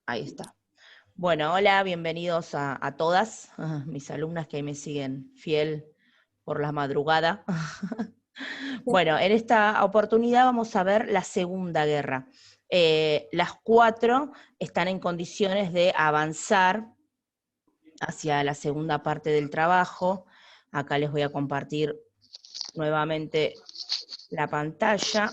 Ahí está. Bueno, hola, bienvenidos a todas, mis alumnas que ahí me siguen fiel por la madrugada. Bueno, en esta oportunidad vamos a ver la Segunda Guerra. Las cuatro están en condiciones de avanzar hacia la segunda parte del trabajo. Acá les voy a compartir nuevamente la pantalla.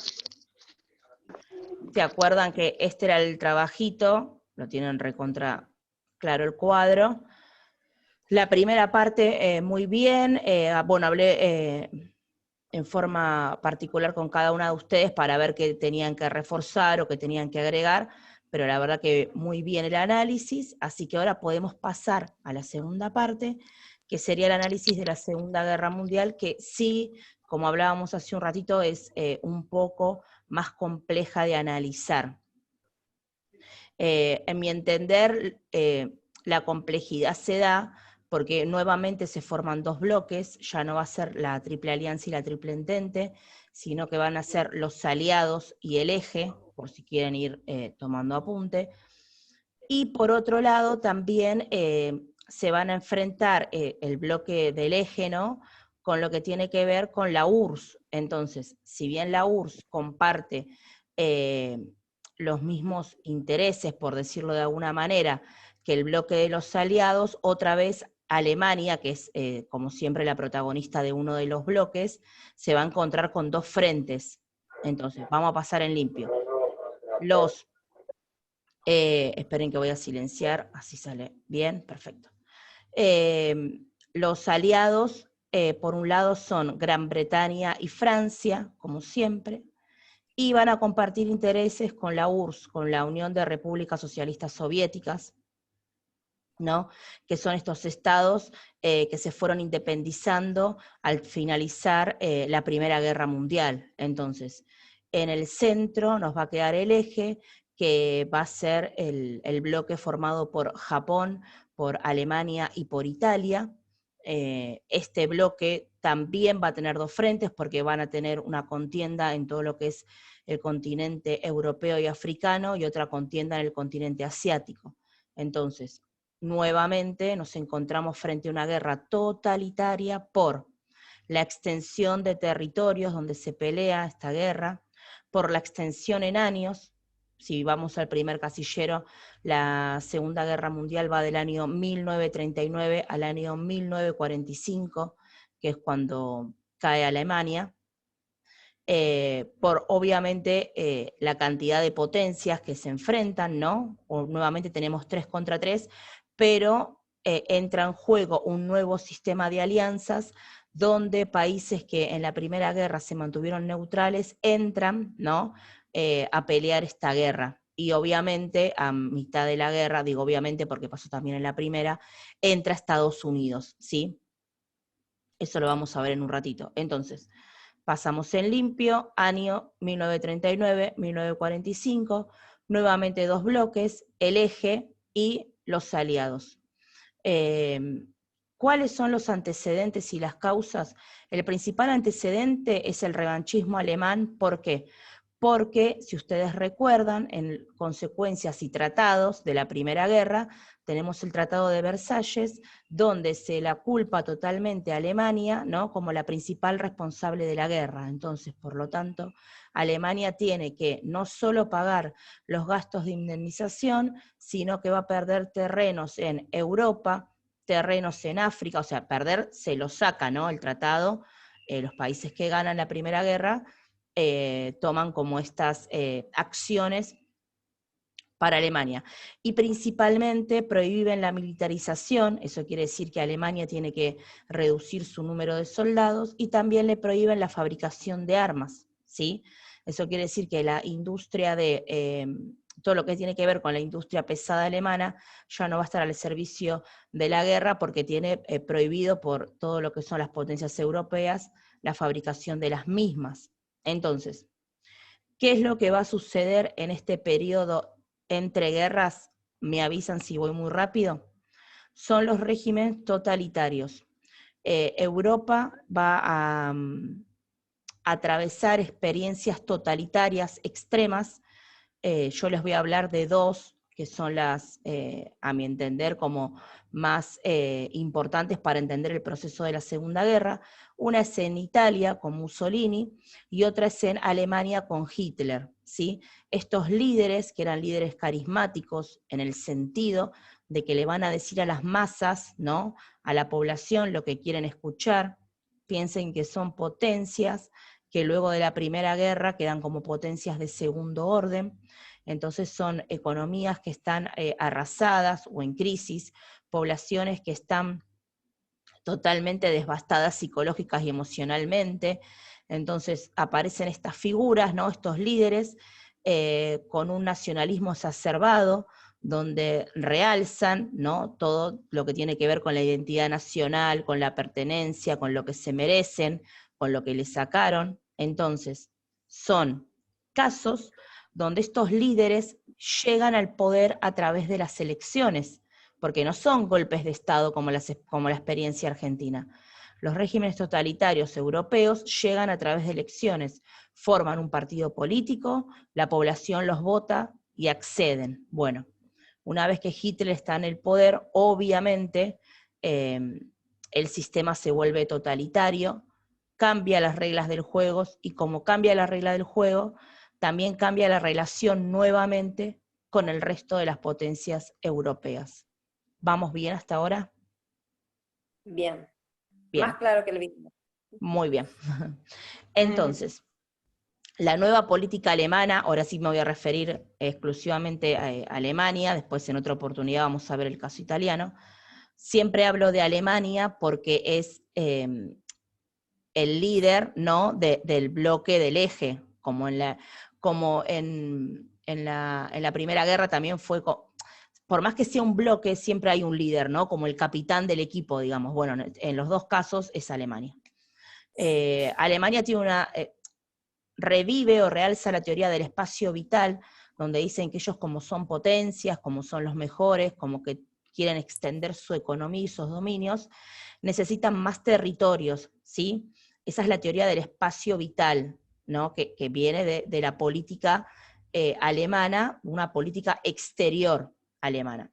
¿Se acuerdan que este era el trabajito? Lo tienen recontra claro el cuadro. La primera parte, muy bien. Bueno, hablé en forma particular con cada una de ustedes para ver qué tenían que reforzar o qué tenían que agregar, pero la verdad que muy bien el análisis, así que ahora podemos pasar a la segunda parte, que sería el análisis de la Segunda Guerra Mundial, que sí, como hablábamos hace un ratito, es un poco más compleja de analizar. En mi entender, la complejidad se da porque nuevamente se forman dos bloques, ya no va a ser la Triple Alianza y la Triple Entente, sino que van a ser los aliados y el eje, por si quieren ir tomando apunte. Y por otro lado también se van a enfrentar el bloque del eje, ¿no?, con lo que tiene que ver con la URSS. Entonces, si bien la URSS comparte los mismos intereses, por decirlo de alguna manera, que el bloque de los aliados, otra vez Alemania, que es como siempre la protagonista de uno de los bloques, se va a encontrar con dos frentes. Entonces, vamos a pasar en limpio. Esperen que voy a silenciar, así sale bien, perfecto. Los aliados, por un lado, son Gran Bretaña y Francia, como siempre, y van a compartir intereses con la URSS, con la Unión de Repúblicas Socialistas Soviéticas, ¿no?, que son estos estados que se fueron independizando al finalizar la Primera Guerra Mundial. Entonces, en el centro nos va a quedar el eje, que va a ser el bloque formado por Japón, por Alemania y por Italia. Este bloque también va a tener dos frentes porque van a tener una contienda en todo lo que es el continente europeo y africano y otra contienda en el continente asiático. Entonces, nuevamente nos encontramos frente a una guerra totalitaria por la extensión de territorios donde se pelea esta guerra, por la extensión en años. Si vamos al primer casillero, la Segunda Guerra Mundial va del año 1939 al año 1945, que es cuando cae Alemania. Por obviamente la cantidad de potencias que se enfrentan, ¿no? O, nuevamente tenemos 3 contra 3, pero entra en juego un nuevo sistema de alianzas donde países que en la Primera Guerra se mantuvieron neutrales entran, ¿no?, a pelear esta guerra. Y obviamente a mitad de la guerra, digo obviamente porque pasó también en la primera, entra Estados Unidos, ¿sí? Eso lo vamos a ver en un ratito. Entonces, pasamos en limpio, año 1939, 1945, nuevamente dos bloques, el eje y los aliados. ¿Cuáles son los antecedentes y las causas? El principal antecedente es el revanchismo alemán. ¿Por qué? Porque, si ustedes recuerdan, en consecuencias y tratados de la Primera Guerra, tenemos el Tratado de Versalles, donde se la culpa totalmente a Alemania, ¿no?, como la principal responsable de la guerra. Entonces, por lo tanto, Alemania tiene que no solo pagar los gastos de indemnización, sino que va a perder terrenos en Europa, terrenos en África, o sea, perder se lo saca, ¿no?, el tratado. Los países que ganan la Primera Guerra toman como estas acciones para Alemania. Y principalmente prohíben la militarización, eso quiere decir que Alemania tiene que reducir su número de soldados, y también le prohíben la fabricación de armas, ¿sí? Eso quiere decir que la industria de todo lo que tiene que ver con la industria pesada alemana ya no va a estar al servicio de la guerra porque tiene prohibido por todo lo que son las potencias europeas la fabricación de las mismas. Entonces, ¿qué es lo que va a suceder en este periodo entre guerras? Me avisan si voy muy rápido. Son los regímenes totalitarios. Europa va a atravesar experiencias totalitarias extremas. Yo les voy a hablar de dos que son las, a mi entender, como más importantes para entender el proceso de la Segunda Guerra. Una es en Italia con Mussolini y otra es en Alemania con Hitler, ¿sí? Estos líderes, que eran líderes carismáticos en el sentido de que le van a decir a las masas, ¿no?, a la población lo que quieren escuchar. Piensen que son potencias que luego de la Primera Guerra quedan como potencias de segundo orden. Entonces son economías que están arrasadas o en crisis, poblaciones que están totalmente devastadas psicológicas y emocionalmente. Entonces aparecen estas figuras, ¿no?, estos líderes, con un nacionalismo exacerbado, donde realzan, ¿no?, todo lo que tiene que ver con la identidad nacional, con la pertenencia, con lo que se merecen, con lo que les sacaron. Entonces, son casos donde estos líderes llegan al poder a través de las elecciones, porque no son golpes de Estado como la experiencia argentina. Los regímenes totalitarios europeos llegan a través de elecciones, forman un partido político, la población los vota y acceden. Bueno, una vez que Hitler está en el poder, obviamente el sistema se vuelve totalitario, cambia las reglas del juego, y como cambia la regla del juego, también cambia la relación nuevamente con el resto de las potencias europeas. ¿Vamos bien hasta ahora? Bien. Bien. Más claro que el video. Muy bien. Entonces, la nueva política alemana, ahora sí me voy a referir exclusivamente a Alemania, después en otra oportunidad vamos a ver el caso italiano. Siempre hablo de Alemania porque es el líder, ¿no?, del bloque del eje, como en la Primera Guerra también fue, por más que sea un bloque, siempre hay un líder, ¿no?, como el capitán del equipo, digamos. Bueno, en los dos casos es Alemania. Alemania tiene revive o realza la teoría del espacio vital, donde dicen que ellos, como son potencias, como son los mejores, como que quieren extender su economía y sus dominios, necesitan más territorios, ¿sí? Esa es la teoría del espacio vital, ¿no?, que viene de la política alemana, una política exterior alemana.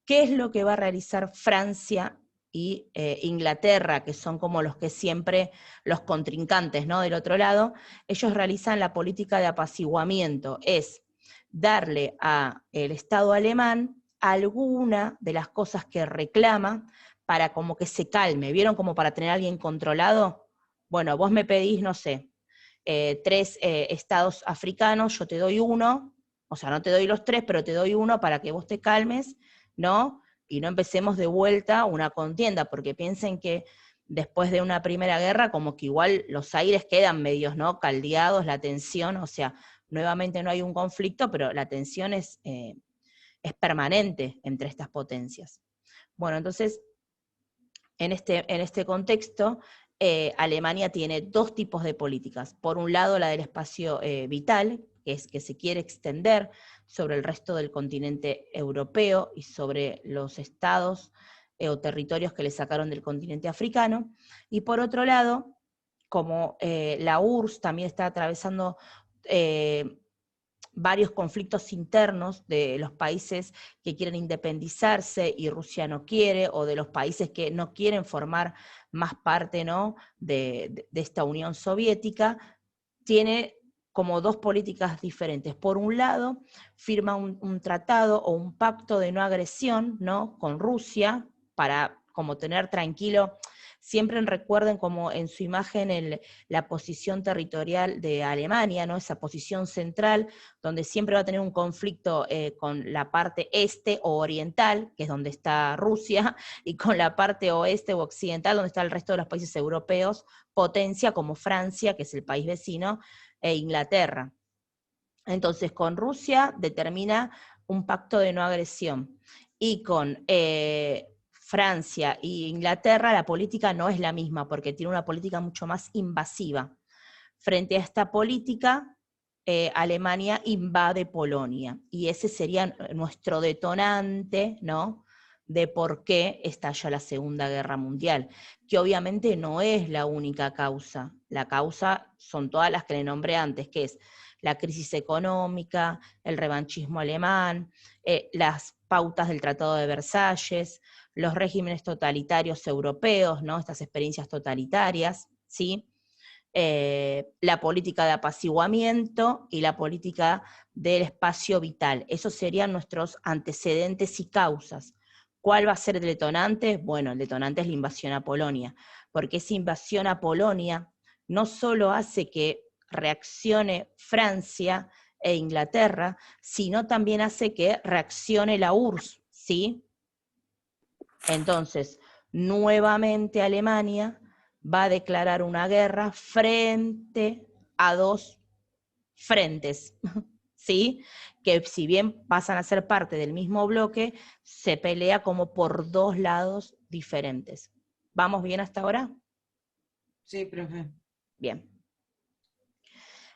¿Qué es lo que va a realizar Francia y Inglaterra, que son como los que siempre, los contrincantes, ¿no?, del otro lado? Ellos realizan la política de apaciguamiento, es darle al Estado alemán alguna de las cosas que reclama para como que se calme. ¿Vieron como para tener a alguien controlado? Bueno, vos me pedís, no sé, 3 estados africanos, yo te doy uno, o sea, no te doy los 3, pero te doy uno para que vos te calmes, ¿no? Y no empecemos de vuelta una contienda, porque piensen que después de una primera guerra, como que igual los aires quedan medios, ¿no?, caldeados, la tensión, o sea, nuevamente no hay un conflicto, pero la tensión es permanente entre estas potencias. Bueno, entonces, en este contexto, Alemania tiene 2 tipos de políticas. Por un lado, la del espacio vital, que es que se quiere extender sobre el resto del continente europeo y sobre los estados o territorios que le sacaron del continente africano. Y por otro lado, como la URSS también está atravesando varios conflictos internos de los países que quieren independizarse y Rusia no quiere, o de los países que no quieren formar más parte, ¿no?, de esta Unión Soviética, tiene como 2 políticas diferentes. Por un lado, firma un tratado o un pacto de no agresión, ¿no?, con Rusia, para como tener tranquilo. Siempre recuerden como en su imagen la posición territorial de Alemania, ¿no?, esa posición central, donde siempre va a tener un conflicto con la parte este o oriental, que es donde está Rusia, y con la parte oeste o occidental, donde está el resto de los países europeos, potencia como Francia, que es el país vecino, e Inglaterra. Entonces, con Rusia determina un pacto de no agresión, y con Francia e Inglaterra la política no es la misma, porque tiene una política mucho más invasiva. Frente a esta política, Alemania invade Polonia, y ese sería nuestro detonante, ¿no?, de por qué estalla la Segunda Guerra Mundial, que obviamente no es la única causa. La causa son todas las que le nombré antes, que es la crisis económica, el revanchismo alemán, las pautas del Tratado de Versalles, los regímenes totalitarios europeos, ¿no? Estas experiencias totalitarias, ¿sí? La política de apaciguamiento y la política del espacio vital. Esos serían nuestros antecedentes y causas. ¿Cuál va a ser el detonante? Bueno, el detonante es la invasión a Polonia, porque esa invasión a Polonia no solo hace que reaccione Francia e Inglaterra, sino también hace que reaccione la URSS, ¿sí? Entonces, nuevamente Alemania va a declarar una guerra frente a dos frentes, ¿sí? Que si bien pasan a ser parte del mismo bloque, se pelea como por dos lados diferentes. ¿Vamos bien hasta ahora? Sí, profe. Bien.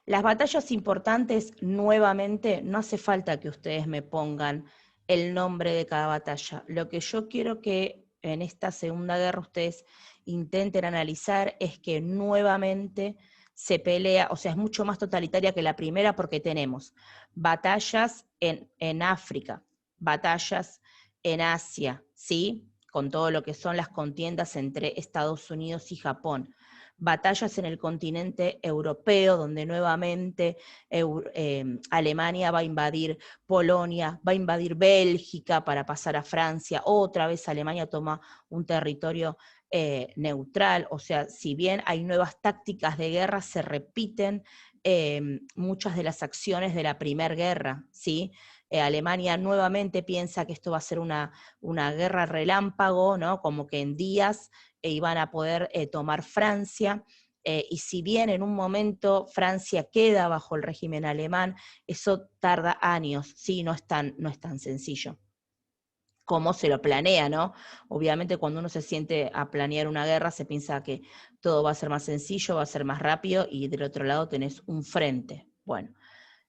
Las batallas importantes, nuevamente, no hace falta que ustedes me pongan el nombre de cada batalla. Lo que yo quiero que en esta Segunda Guerra ustedes intenten analizar es que nuevamente se pelea, o sea, es mucho más totalitaria que la primera porque tenemos batallas en África, batallas en Asia, ¿sí? Con todo lo que son las contiendas entre Estados Unidos y Japón, batallas en el continente europeo, donde nuevamente Alemania va a invadir Polonia, va a invadir Bélgica para pasar a Francia, otra vez Alemania toma un territorio neutral, o sea, si bien hay nuevas tácticas de guerra, se repiten muchas de las acciones de la Primera Guerra, ¿sí? Alemania nuevamente piensa que esto va a ser una guerra relámpago, ¿no? Como que en días iban a poder tomar Francia, y si bien en un momento Francia queda bajo el régimen alemán, eso tarda años, ¿sí? No es tan sencillo como se lo planea, ¿no? Obviamente cuando uno se siente a planear una guerra se piensa que todo va a ser más sencillo, va a ser más rápido, y del otro lado tenés un frente. Bueno,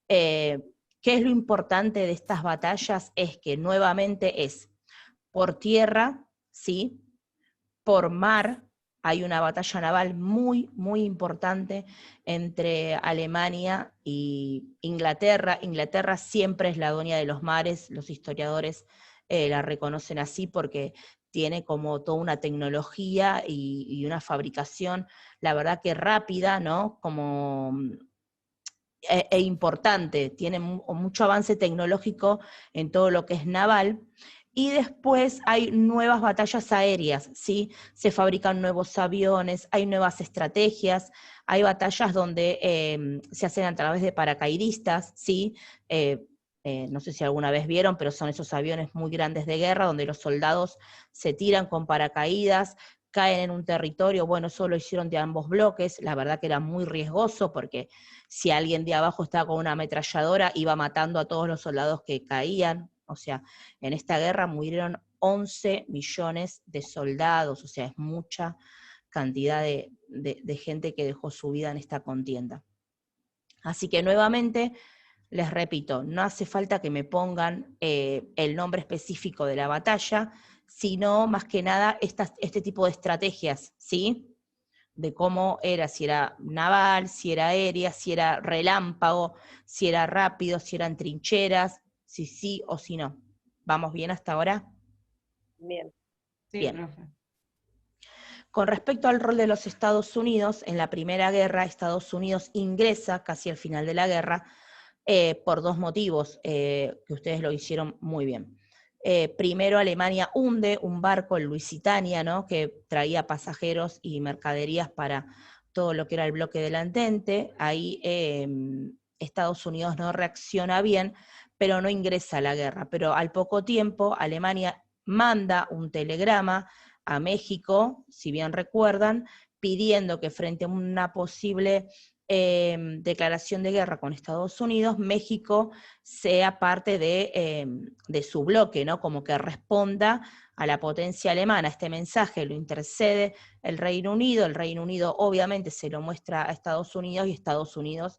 ¿qué es lo importante de estas batallas? Es que nuevamente es por tierra, ¿sí? Por mar, hay una batalla naval muy, muy importante entre Alemania y Inglaterra. Inglaterra siempre es la dueña de los mares, los historiadores la reconocen así porque tiene como toda una tecnología y una fabricación, la verdad que rápida, ¿no? Como importante, tiene mucho avance tecnológico en todo lo que es naval. Y después hay nuevas batallas aéreas, ¿sí? Se fabrican nuevos aviones, hay nuevas estrategias, hay batallas donde se hacen a través de paracaidistas, ¿sí? No sé si alguna vez vieron, pero son esos aviones muy grandes de guerra donde los soldados se tiran con paracaídas, caen en un territorio. Bueno, eso lo hicieron de ambos bloques, la verdad que era muy riesgoso porque si alguien de abajo estaba con una ametralladora iba matando a todos los soldados que caían. O sea, en esta guerra murieron 11 millones de soldados, o sea, es mucha cantidad de gente que dejó su vida en esta contienda. Así que nuevamente, les repito, no hace falta que me pongan el nombre específico de la batalla, sino más que nada este tipo de estrategias, ¿sí? De cómo era, si era naval, si era aérea, si era relámpago, si era rápido, si eran trincheras, si sí o si no. ¿Vamos bien hasta ahora? Bien. Sí, Bien. profe. Con respecto al rol de los Estados Unidos, en la Primera Guerra, Estados Unidos ingresa casi al final de la guerra por dos motivos que ustedes lo hicieron muy bien. Primero, Alemania hunde un barco, el Lusitania, ¿no? Que traía pasajeros y mercaderías para todo lo que era el bloque del Entente. Ahí Estados Unidos no reacciona bien, pero no ingresa a la guerra. Pero al poco tiempo, Alemania manda un telegrama a México, si bien recuerdan, pidiendo que frente a una posible declaración de guerra con Estados Unidos, México sea parte de su bloque, ¿no? Como que responda a la potencia alemana. Este mensaje lo intercede el Reino Unido obviamente se lo muestra a Estados Unidos y Estados Unidos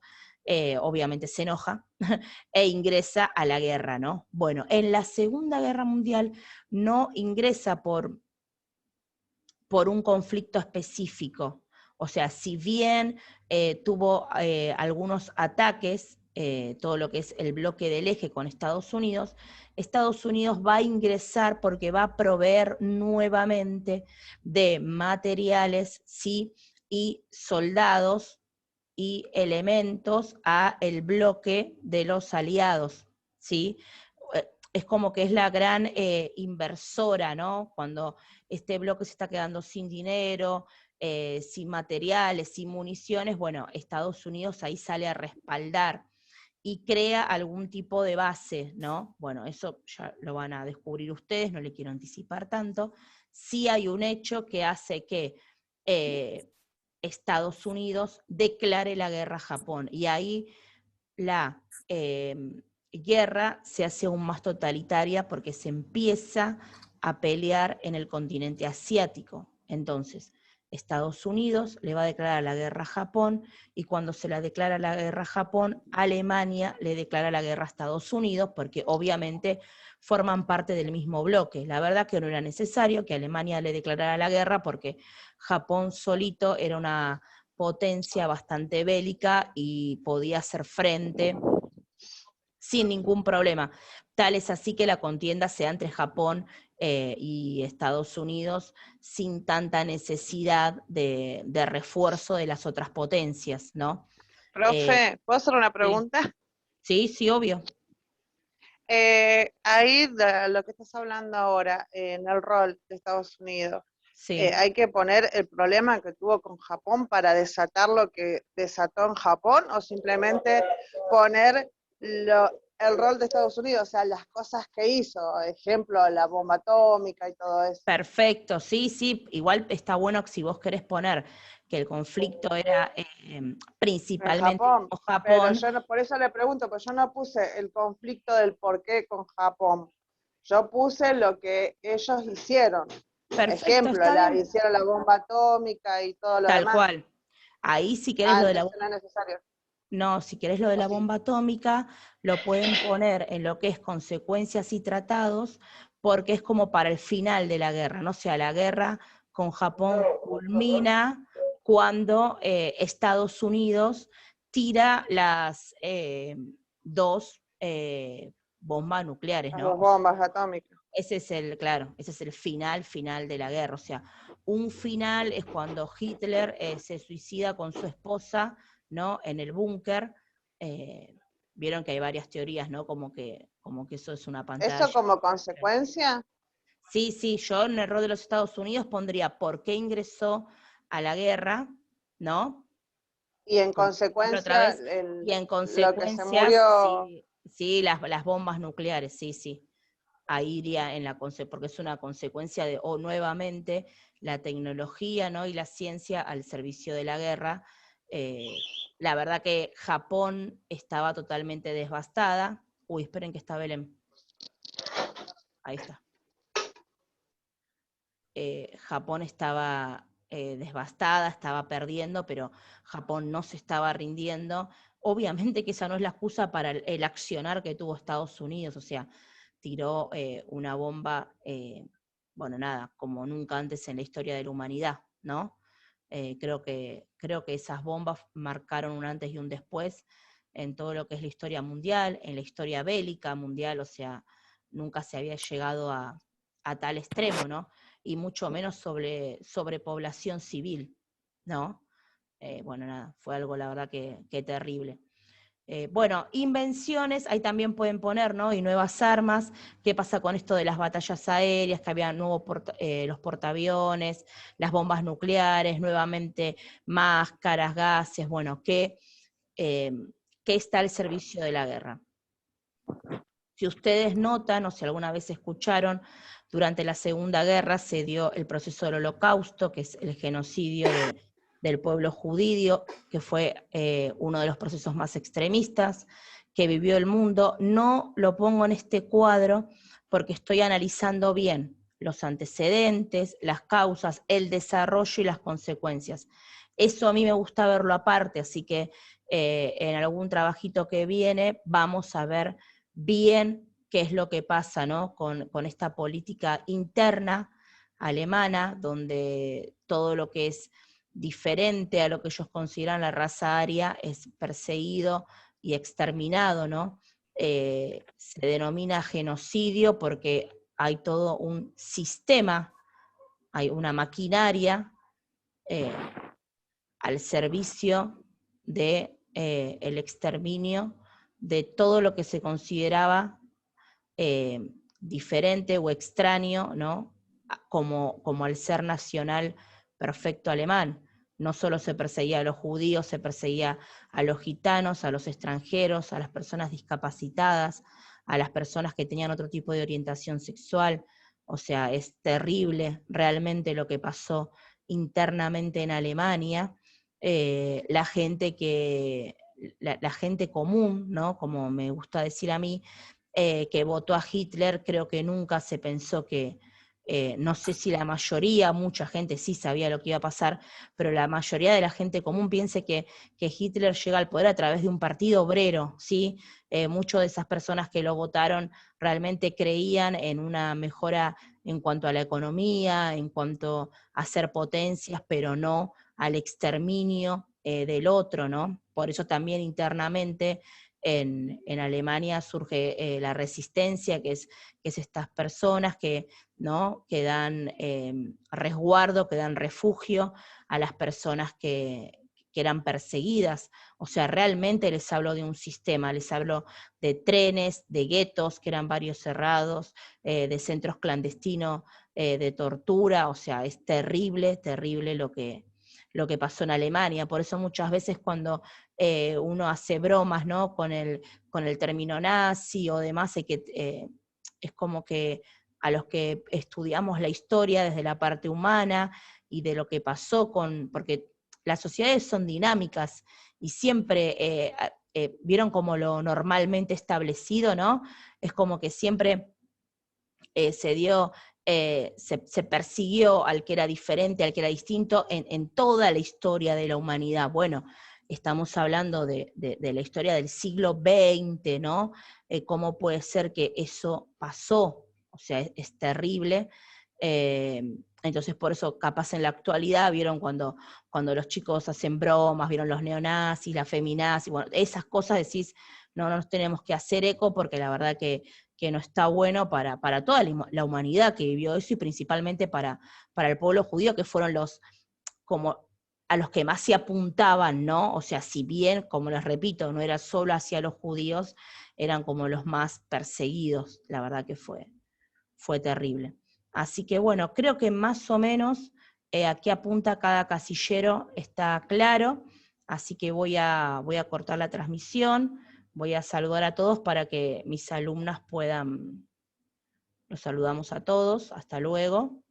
obviamente se enoja e ingresa a la guerra, ¿no? Bueno, en la Segunda Guerra Mundial no ingresa por un conflicto específico. O sea, si bien tuvo algunos ataques todo lo que es el bloque del eje con Estados Unidos va a ingresar porque va a proveer nuevamente de materiales, ¿sí? Y soldados y elementos a el bloque de los aliados, ¿sí? Es como que es la gran inversora, ¿no? Cuando este bloque se está quedando sin dinero, sin materiales, sin municiones, bueno, Estados Unidos ahí sale a respaldar y crea algún tipo de base, ¿no? Bueno, eso ya lo van a descubrir ustedes, no le quiero anticipar tanto. Sí hay un hecho que hace que Estados Unidos declare la guerra a Japón, y ahí la guerra se hace aún más totalitaria porque se empieza a pelear en el continente asiático. Entonces, Estados Unidos le va a declarar la guerra a Japón, y cuando se la declara la guerra a Japón, Alemania le declara la guerra a Estados Unidos, porque obviamente forman parte del mismo bloque. La verdad que no era necesario que Alemania le declarara la guerra, porque Japón solito era una potencia bastante bélica y podía hacer frente sin ningún problema. Tal es así que la contienda sea entre Japón y Estados Unidos sin tanta necesidad de refuerzo de las otras potencias, ¿no? Profe, ¿puedo hacer una pregunta? Sí, sí, obvio. Ahí de lo que estás hablando ahora, en el rol de Estados Unidos, Sí. ¿hay que poner el problema que tuvo con Japón para desatar lo que desató en Japón, o simplemente poner el rol de Estados Unidos, o sea, las cosas que hizo, ejemplo, la bomba atómica y todo eso? Perfecto, sí, sí, igual está bueno que si vos querés poner que el conflicto era En principalmente Japón, con pero Japón. yo no, por eso le pregunto, pues yo no puse el conflicto del por qué con Japón, yo puse lo que ellos hicieron. Perfecto, Ejemplo, está bien. hicieron la bomba atómica y todo lo Tal demás. cual. Ahí si querés lo de la Entonces no es necesario. No, si querés lo de ¿O la sí? bomba atómica, lo pueden poner en lo que es consecuencias y tratados, porque es como para el final de la guerra, ¿no? O sea, la guerra con Japón culmina cuando Estados Unidos tira las dos bombas nucleares, Las ¿no? dos bombas atómicas. Ese es claro, ese es el final de la guerra. O sea, un final es cuando Hitler se suicida con su esposa, ¿no? En el búnker. Vieron que hay varias teorías, ¿no? Como que eso es una ¿Eso pantalla. como consecuencia? Sí, sí, yo en el rol de los Estados Unidos pondría por qué ingresó a la guerra, ¿no? Y en Como ejemplo otra consecuencia, vez, y en lo que se consecuencias, murió. sí, sí, las bombas nucleares, sí, sí. Ahí iría porque es una consecuencia de, nuevamente, la tecnología, ¿no? Y la ciencia al servicio de la guerra. La verdad que Japón estaba totalmente devastada. Uy, esperen que está Belén. Ahí está. Japón estaba devastada, estaba perdiendo, pero Japón no se estaba rindiendo. Obviamente que esa no es la excusa para el accionar que tuvo Estados Unidos, o sea, tiró una bomba, bueno, nada, como nunca antes en la historia de la humanidad, ¿no? Creo que esas bombas marcaron un antes y un después en todo lo que es la historia mundial, en la historia bélica mundial, o sea, nunca se había llegado a tal extremo, ¿no? Y mucho menos sobre población civil, ¿no? Bueno, nada, fue algo la verdad que terrible. Bueno, invenciones, ahí también pueden poner, ¿no? Y nuevas armas. ¿Qué pasa con esto de las batallas aéreas? Que había nuevos los portaaviones, las bombas nucleares, nuevamente máscaras, gases, bueno, ¿qué está al servicio de la guerra? Si ustedes notan, o si alguna vez escucharon, durante la Segunda Guerra se dio el proceso del Holocausto, que es el genocidio del pueblo judío, que fue uno de los procesos más extremistas que vivió el mundo. No lo pongo en este cuadro porque estoy analizando bien los antecedentes, las causas, el desarrollo y las consecuencias. Eso a mí me gusta verlo aparte, así que en algún trabajito que viene vamos a ver bien qué es lo que pasa, ¿no? con esta política interna alemana, donde todo lo que es diferente a lo que ellos consideran la raza aria es perseguido y exterminado, ¿no? Se denomina genocidio porque hay todo un sistema, hay una maquinaria al servicio de el exterminio de todo lo que se consideraba diferente o extraño, ¿no? Como el ser nacional perfecto alemán. No solo se perseguía a los judíos, se perseguía a los gitanos, a los extranjeros, a las personas discapacitadas, a las personas que tenían otro tipo de orientación sexual. O sea, es terrible realmente lo que pasó internamente en Alemania. La gente la gente común, ¿no? Como me gusta decir a mí, que votó a Hitler, creo que nunca se pensó que, no sé si la mayoría, mucha gente sí sabía lo que iba a pasar, pero la mayoría de la gente común piensa que Hitler llega al poder a través de un partido obrero, ¿sí? Muchas de esas personas que lo votaron realmente creían en una mejora en cuanto a la economía, en cuanto a ser potencias, pero no al exterminio del otro, ¿no? Por eso también internamente en Alemania surge la resistencia, que es estas personas ¿no? que dan resguardo, que dan refugio a las personas que eran perseguidas. O sea, realmente les hablo de un sistema, les hablo de trenes, de guetos, que eran varios cerrados, de centros clandestinos de tortura. O sea, es terrible, terrible lo que pasó en Alemania. Por eso muchas veces cuando uno hace bromas, ¿no? con el término nazi o demás, es como que a los que estudiamos la historia desde la parte humana y de lo que pasó porque las sociedades son dinámicas y siempre vieron como lo normalmente establecido, ¿no? Es como que siempre se persiguió al que era diferente, al que era distinto, en toda la historia de la humanidad. Bueno, estamos hablando de la historia del siglo XX, ¿no? ¿Cómo puede ser que eso pasó? O sea, es terrible. Entonces, por eso, capaz en la actualidad, vieron cuando los chicos hacen bromas, vieron los neonazis, la feminazis, bueno, esas cosas decís, no nos tenemos que hacer eco porque la verdad que no está bueno para toda la humanidad que vivió eso y principalmente para el pueblo judío, que fueron como a los que más se apuntaban, ¿no? O sea, si bien, como les repito, no era solo hacia los judíos, eran como los más perseguidos. La verdad que fue terrible. Así que bueno, creo que más o menos a qué apunta cada casillero está claro, así que voy a cortar la transmisión, voy a saludar a todos para que mis alumnas puedan, los saludamos a todos, hasta luego.